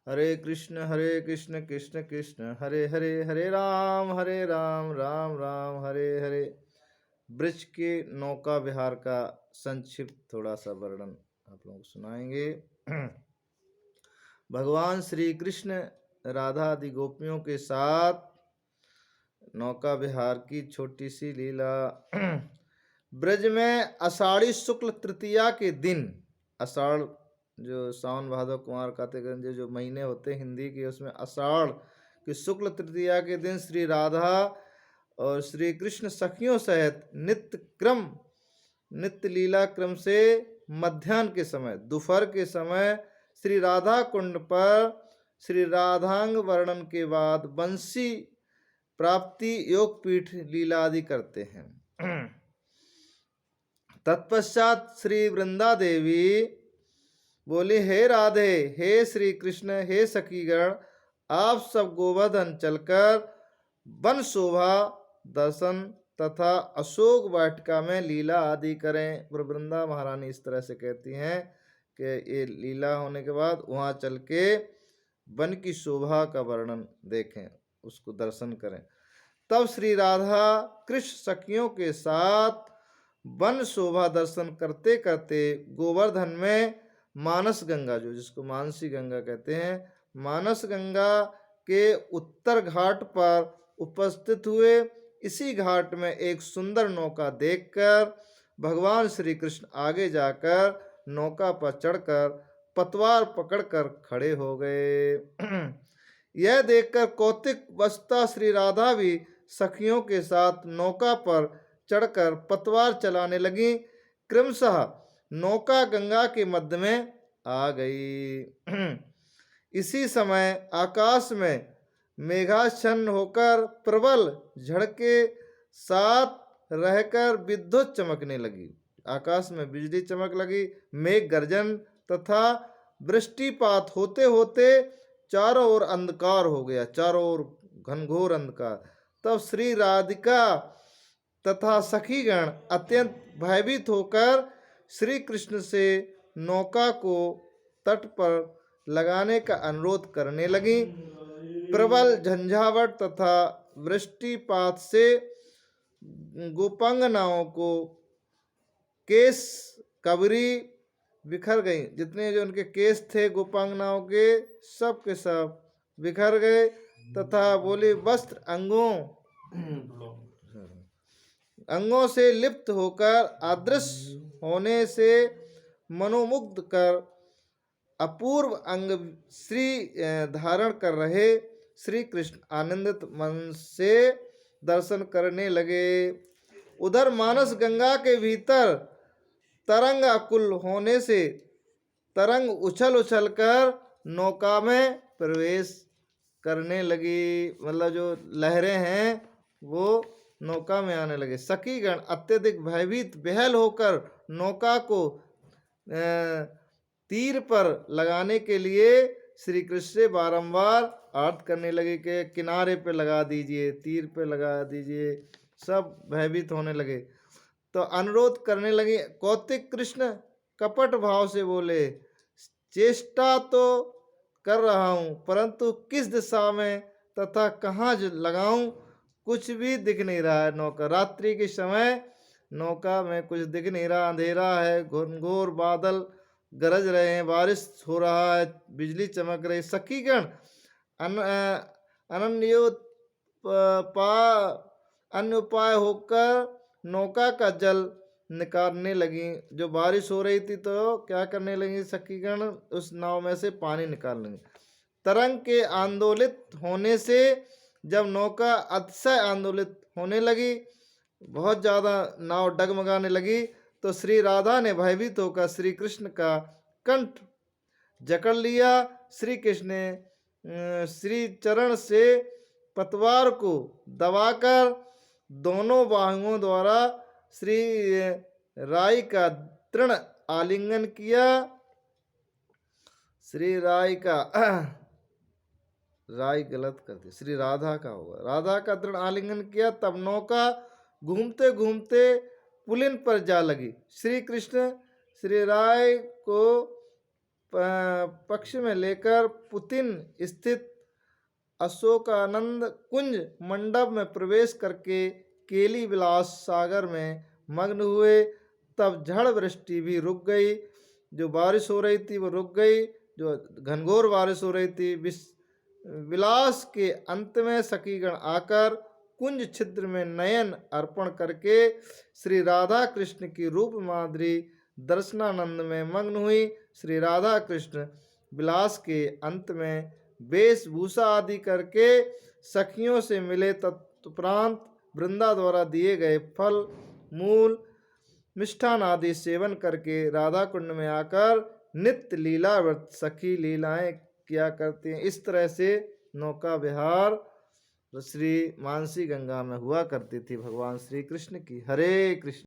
हरे कृष्ण कृष्ण कृष्ण हरे हरे, हरे राम राम राम हरे हरे। ब्रज के नौका विहार का संक्षिप्त थोड़ा सा वर्णन आप लोगों को सुनाएंगे। भगवान श्री कृष्ण राधा आदि गोपियों के साथ नौका विहार की छोटी सी लीला। ब्रज में आषाढ़ी शुक्ल तृतीया के दिन, आषाढ़ जो सावन भादव कुमार कार्तिक जो महीने होते हैं हिंदी के, उसमें आषाढ़ की शुक्ल तृतीया के दिन श्री राधा और श्री कृष्ण सखियों सहित नित्य लीला क्रम से मध्याह्न के समय, दोपहर के समय श्री राधा कुंड पर श्री राधांग वर्णन के बाद बंसी प्राप्ति योग पीठ लीला आदि करते हैं। तत्पश्चात श्री वृंदा देवी बोली, हे राधे, हे श्री कृष्ण, हे सखीगण, आप सब गोवर्धन चलकर वन शोभा दर्शन तथा अशोक वाटिका में लीला आदि करें। वृंदा महारानी इस तरह से कहती हैं कि ये लीला होने के बाद वहाँ चल के वन की शोभा का वर्णन देखें, उसको दर्शन करें। तब श्री राधा कृष्ण सखियों के साथ वन शोभा दर्शन करते करते गोवर्धन में मानस गंगा, जो जिसको मानसी गंगा कहते हैं, मानस गंगा के उत्तर घाट पर उपस्थित हुए। इसी घाट में एक सुंदर नौका देखकर भगवान श्री कृष्ण आगे जाकर नौका पर चढ़कर पतवार पकड़कर खड़े हो गए। यह देखकर कौतिक वसता श्री राधा भी सखियों के साथ नौका पर चढ़कर पतवार चलाने लगी। क्रमशः नौका गंगा के मध्य में आ गई। इसी समय आकाश में मेघाच्छन्न होकर प्रबल झड़के साथ रहकर विद्युत चमकने लगी। आकाश में बिजली चमक लगी, मेघ गर्जन तथा वृष्टिपात होते होते चारों ओर अंधकार हो गया, चारों ओर घनघोर अंधकार। तब श्री राधिका तथा सखीगण अत्यंत भयभीत होकर श्री कृष्ण से नौका को तट पर लगाने का अनुरोध करने लगी। प्रबल झंझावट तथा वृष्टिपात से गोपांगनाओं को केस कबरी बिखर गई। जितने जो उनके केस थे गोपांगनाओं के, सब के सब बिखर गए तथा बोली वस्त्र अंगों से लिप्त होकर अदृश्य होने से मनोमुग्ध कर अपूर्व अंग श्री धारण कर रहे श्री कृष्ण आनंदित मन से दर्शन करने लगे। उधर मानस गंगा के भीतर तरंग अकुल होने से तरंग उछल उछल कर नौका में प्रवेश करने लगी, मतलब जो लहरें हैं वो नौका में आने लगे। सखीगण अत्यधिक भयभीत बेहल होकर नौका को तीर पर लगाने के लिए श्री कृष्ण से बारंबार अर्थ करने लगे कि किनारे पे लगा दीजिए, तीर पे लगा दीजिए। सब भयभीत होने लगे तो अनुरोध करने लगे। कौतिक कृष्ण कपट भाव से बोले, चेष्टा तो कर रहा हूँ परंतु किस दिशा में तथा कहाँ लगाऊं, कुछ भी दिख नहीं रहा है। नौका रात्रि के समय नौका में कुछ दिख नहीं रहा, अंधेरा है, घनघोर बादल गरज रहे हैं, बारिश हो रहा है, बिजली चमक रही। सखीगण अन्य उपाय होकर नौका का जल निकालने लगी। जो बारिश हो रही थी तो क्या करने लगी सखीगण, उस नाव में से पानी निकाल लेंगे। तरंग के आंदोलित होने से जब नौका अतिशय आंदोलित होने लगी, बहुत ज़्यादा नाव डगमगाने लगी, तो श्री राधा ने भयभीत होकर श्री कृष्ण का कंठ जकड़ लिया। श्री कृष्ण ने श्री चरण से पतवार को दबाकर दोनों बाहुओं द्वारा श्री राई का दृढ़ आलिंगन किया। श्री राई का राई गलत कर दी, श्री राधा का होगा, राधा का दृढ़ आलिंगन किया। तब नौका घूमते घूमते पुलिन पर जा लगी। श्री कृष्ण श्री राय को पक्ष में लेकर पुतिन स्थित अशोकानंद कुंज मंडप में प्रवेश करके केली विलास सागर में मग्न हुए। तब झड़ वृष्टि भी रुक गई, जो बारिश हो रही थी वो रुक गई, जो घनघोर बारिश हो रही थी। विलास के अंत में सखीगण आकर कुंज छिद्र में नयन अर्पण करके श्री राधा कृष्ण की रूप माधुरी दर्शनानंद में मग्न हुई। श्री राधा कृष्ण विलास के अंत में वेशभूषा आदि करके सखियों से मिले। तत्परांत वृंदा द्वारा दिए गए फल मूल मिष्ठान आदि सेवन करके राधा कुंड में आकर नित्य लीला व्रत सखी लीलाएं किया करते हैं। इस तरह से नौका विहार श्री मानसी गंगा में हुआ करती थी भगवान श्री कृष्ण की। हरे कृष्ण।